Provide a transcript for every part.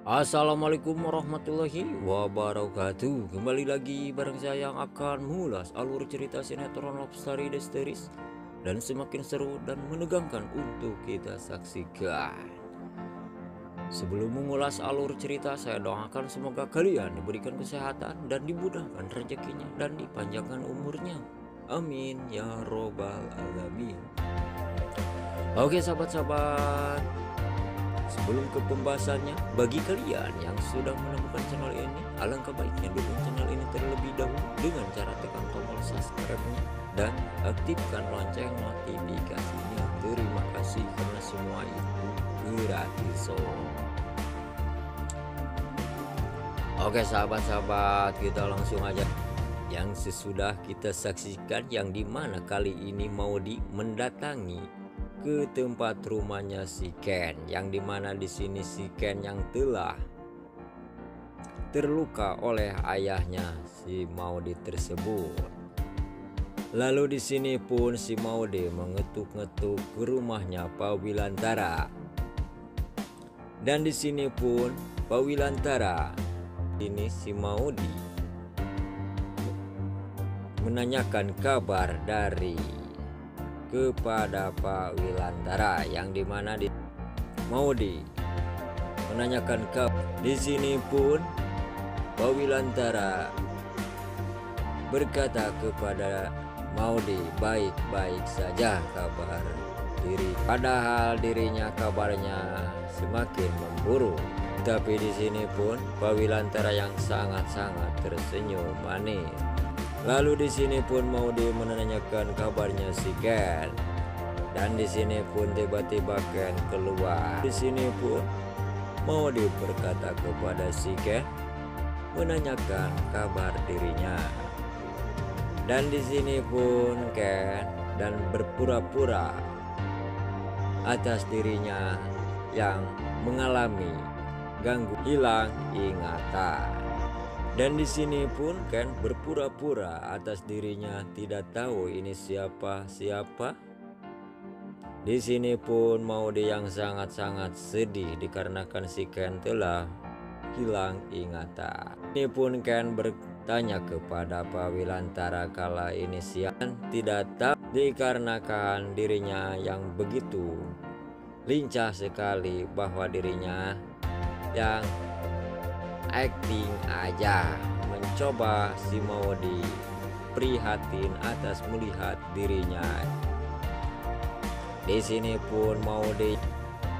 Assalamualaikum warahmatullahi wabarakatuh. Kembali lagi bareng saya yang akan mengulas alur cerita sinetron Lopsari Desteris dan semakin seru dan menegangkan untuk kita saksikan. Sebelum mengulas alur cerita, saya doakan semoga kalian diberikan kesehatan dan dimudahkan rezekinya dan dipanjangkan umurnya. Amin ya robbal alamin. Oke sahabat-sahabat, sebelum ke pembahasannya, bagi kalian yang sudah menemukan channel ini, alangkah baiknya dukung channel ini terlebih dahulu dengan cara tekan tombol subscribe-nya dan aktifkan lonceng notifikasinya. Terima kasih karena semua itu gratis. Oke sahabat-sahabat, kita langsung aja yang sesudah kita saksikan, yang dimana kali ini Maudy mendatangi ke tempat rumahnya si Ken, yang dimana di sini si Ken yang telah terluka oleh ayahnya si Maudy tersebut. Lalu di sini pun si Maudy mengetuk-ngetuk ke rumahnya Pak Wilantara, dan di sini pun Pak Wilantara ini si Maudy menanyakan kabar dari kepada Pak Wilantara, yang dimana di Maudy menanyakan kabar. Di sini pun Pak Wilantara berkata kepada Maudy, baik-baik saja kabar diri, padahal dirinya kabarnya semakin memburuk. Tapi di sini pun Pak Wilantara yang sangat-sangat tersenyum manis. Lalu di sini pun Maudy menanyakan kabarnya si Ken, dan di sini pun tiba-tiba Ken keluar. Di sini pun Maudy berkata kepada si Ken menanyakan kabar dirinya, dan di sini pun Ken dan berpura-pura atas dirinya yang mengalami gangguan hilang ingatan. Dan di sini pun Ken berpura-pura atas dirinya tidak tahu ini siapa. Di sini pun Maudy yang sangat-sangat sedih dikarenakan si Ken telah hilang ingatan. Ini pun Ken bertanya kepada Pak Wilantara kala ini siapa, tidak tahu dikarenakan dirinya yang begitu lincah sekali, bahwa dirinya yang acting aja, mencoba si Maudy prihatin atas melihat dirinya. Di sini pun Maudy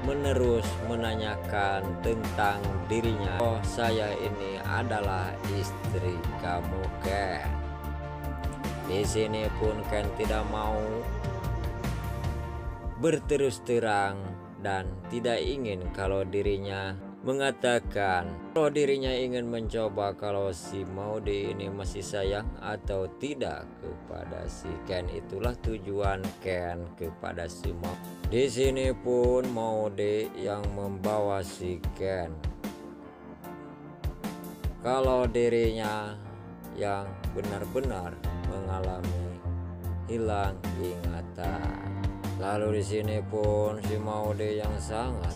menerus menanyakan tentang dirinya. Oh, saya ini adalah istri kamu Ken. Di sini pun Ken tidak mau berterus terang dan tidak ingin kalau dirinya mengatakan kalau dirinya ingin mencoba kalau si Maudy ini masih sayang atau tidak kepada si Ken. Itulah tujuan Ken kepada si Maudy. Di sini pun Maudy yang membawa si Ken kalau dirinya yang benar-benar mengalami hilang ingatan. Lalu di sini pun si Maudy yang sangat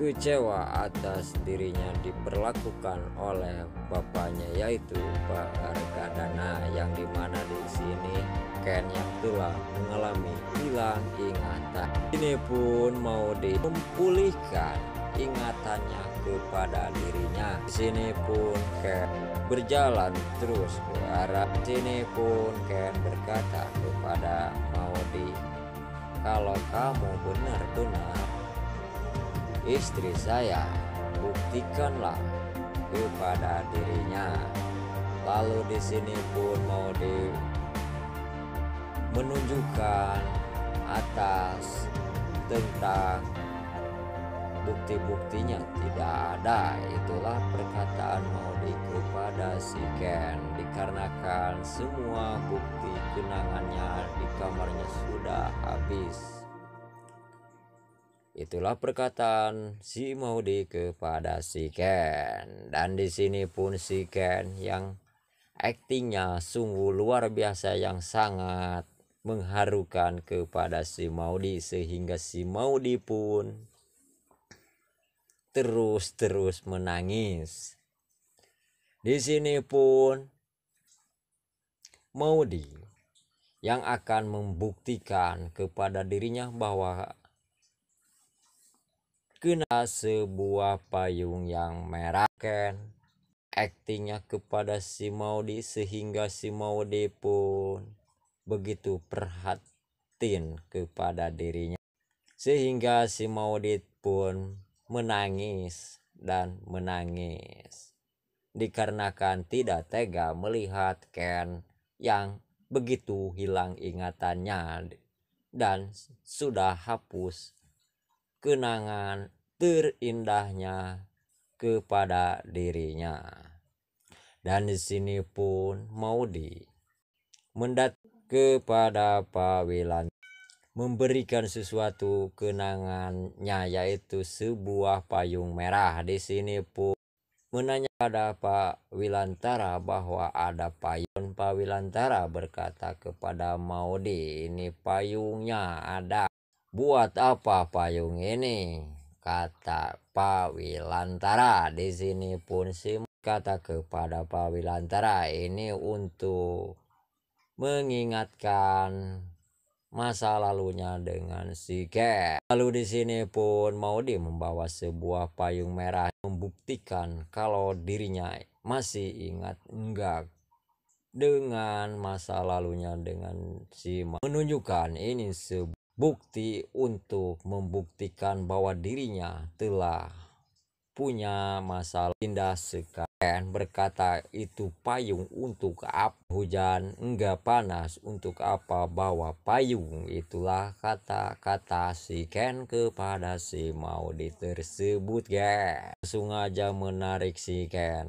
kecewa atas dirinya diperlakukan oleh bapaknya, yaitu Pak Argadana, yang dimana di sini Ken yang telah mengalami hilang ingatan. Ini pun Maudy memulihkan ingatannya kepada dirinya. Di sini pun Ken berjalan terus ke arah sini pun Ken berkata kepada Maudy, kalau kamu benar-benar istri saya, buktikanlah kepada dirinya. Lalu di sini pun Maudy menunjukkan atas tentang bukti-buktinya tidak ada. Itulah perkataan Maudy kepada si Ken, dikarenakan semua bukti kenangannya di kamarnya sudah habis. Itulah perkataan si Maudy kepada si Ken. Dan di sini pun si Ken yang aktingnya sungguh luar biasa, yang sangat mengharukan kepada si Maudy, sehingga si Maudy pun terus menangis. Di sini pun Maudi yang akan membuktikan kepada dirinya bahwa kena sebuah payung yang merah. Ken aktingnya kepada si Maudi sehingga si Maudi pun begitu perhatiin kepada dirinya, sehingga si Maudi pun menangis dan menangis dikarenakan tidak tega melihat Ken yang begitu hilang ingatannya dan sudah hapus kenangan terindahnya kepada dirinya. Dan di sini pun Maudi mendat kepada Pak Wilan memberikan sesuatu kenangannya, yaitu sebuah payung merah. Di sini pun menanya pada Pak Wilantara bahwa ada payung. Pak Wilantara berkata kepada Maudi, ini payungnya ada. Buat apa payung ini? Kata Pak Wilantara. Di sini pun si kata kepada Pak Wilantara, ini untuk mengingatkan masa lalunya dengan si Ken. Lalu di sini pun Maudi membawa sebuah payung merah membuktikan kalau dirinya masih ingat enggak dengan masa lalunya dengan si menunjukkan ini sebuah bukti untuk membuktikan bahwa dirinya telah punya masalah. Indah sekali. Berkata, itu payung untuk apa? Hujan enggak panas untuk apa bawa payung? Itulah kata-kata si Ken kepada si Maudi tersebut, guys. Langsung aja menarik si Ken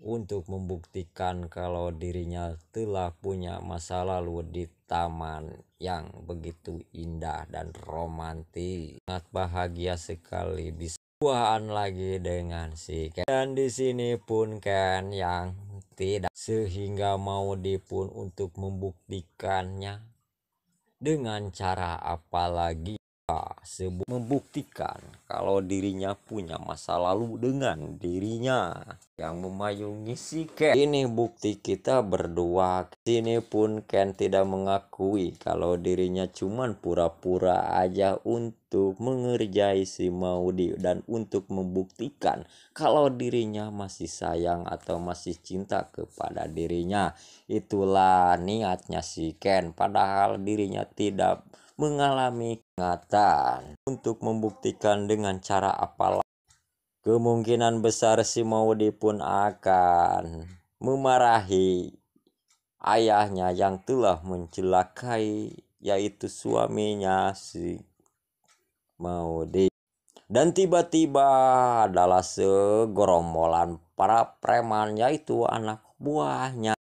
untuk membuktikan kalau dirinya telah punya masa lalu di taman yang begitu indah dan romantis. Sangat bahagia sekali bisa buahan lagi dengan si Ken. Dan di sini pun Ken yang tidak, sehingga Maudi pun untuk membuktikannya dengan cara apa lagi? Membuktikan kalau dirinya punya masa lalu dengan dirinya yang memayungi si Ken. Ini bukti kita berdua. Sini pun Ken tidak mengakui kalau dirinya cuman pura-pura aja untuk mengerjai si Maudi dan untuk membuktikan kalau dirinya masih sayang atau masih cinta kepada dirinya. Itulah niatnya si Ken, padahal dirinya tidak mengalami ingatan. Untuk membuktikan dengan cara apalah, kemungkinan besar si Maudi pun akan memarahi ayahnya yang telah mencelakai, yaitu suaminya si Maudi. Dan tiba-tiba adalah segerombolan para preman, yaitu anak buahnya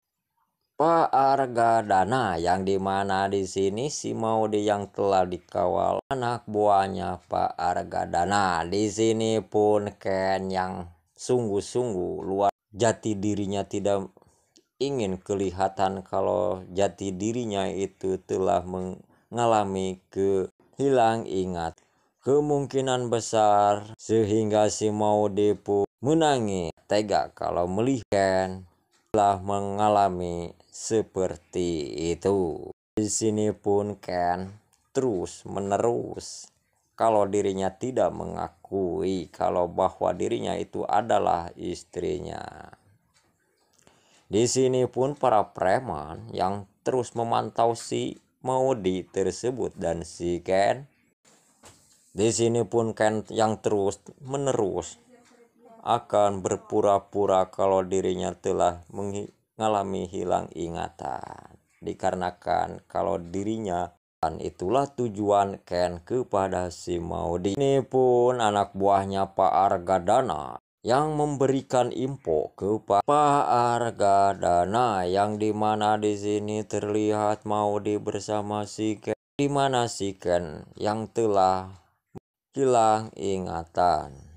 Pak Argadana, yang dimana di sini si Maudi yang telah dikawal anak buahnya Pak Argadana. Di sini pun Ken yang sungguh-sungguh luar jati dirinya tidak ingin kelihatan kalau jati dirinya itu telah mengalami kehilang ingat. Kemungkinan besar sehingga si Maudi pun menangis tega kalau melihat Ken telah mengalami seperti itu. Di sini pun Ken terus menerus kalau dirinya tidak mengakui kalau bahwa dirinya itu adalah istrinya. Di sini pun para preman yang terus memantau si Maudi tersebut dan si Ken. Di sini pun Ken yang terus menerus akan berpura-pura kalau dirinya telah mengalami hilang ingatan, dikarenakan kalau dirinya, dan itulah tujuan Ken kepada si Maudi. Ini pun anak buahnya Pak Argadana yang memberikan info kepada Pak Argadana, yang dimana di sini terlihat Maudi bersama si Ken, dimana si Ken yang telah hilang ingatan.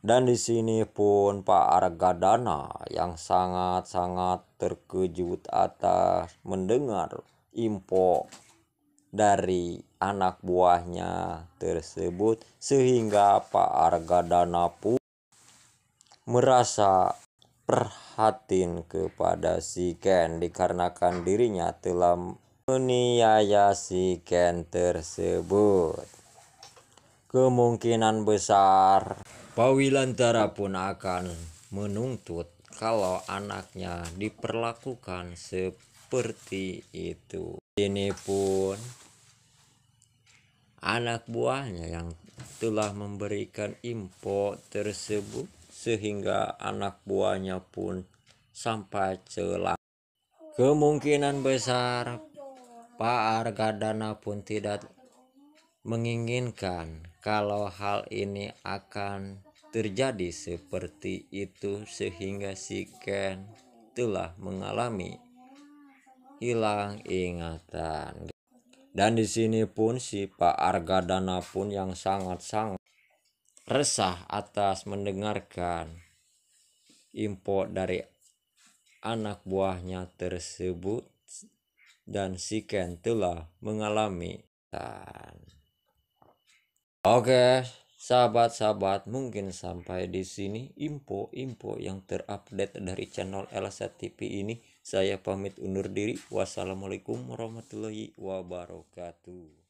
Dan di sini pun Pak Argadana yang sangat-sangat terkejut atas mendengar info dari anak buahnya tersebut, sehingga Pak Argadana pun merasa perhatian kepada si Ken dikarenakan dirinya telah menganiaya si Ken tersebut. Kemungkinan besar Pak Wilantara pun akan menuntut kalau anaknya diperlakukan seperti itu. Ini pun anak buahnya yang telah memberikan info tersebut, sehingga anak buahnya pun sampai celaka. Kemungkinan besar Pak Argadana pun tidak menginginkan kalau hal ini akan terjadi seperti itu, sehingga si Ken telah mengalami hilang ingatan. Dan di sini pun si Pak Argadana pun yang sangat-sangat resah atas mendengarkan info dari anak buahnya tersebut, dan si Ken telah mengalami. Oke, sahabat-sahabat, mungkin sampai di sini info-info yang terupdate dari channel Elsa TV ini. Saya pamit undur diri. Wassalamualaikum warahmatullahi wabarakatuh.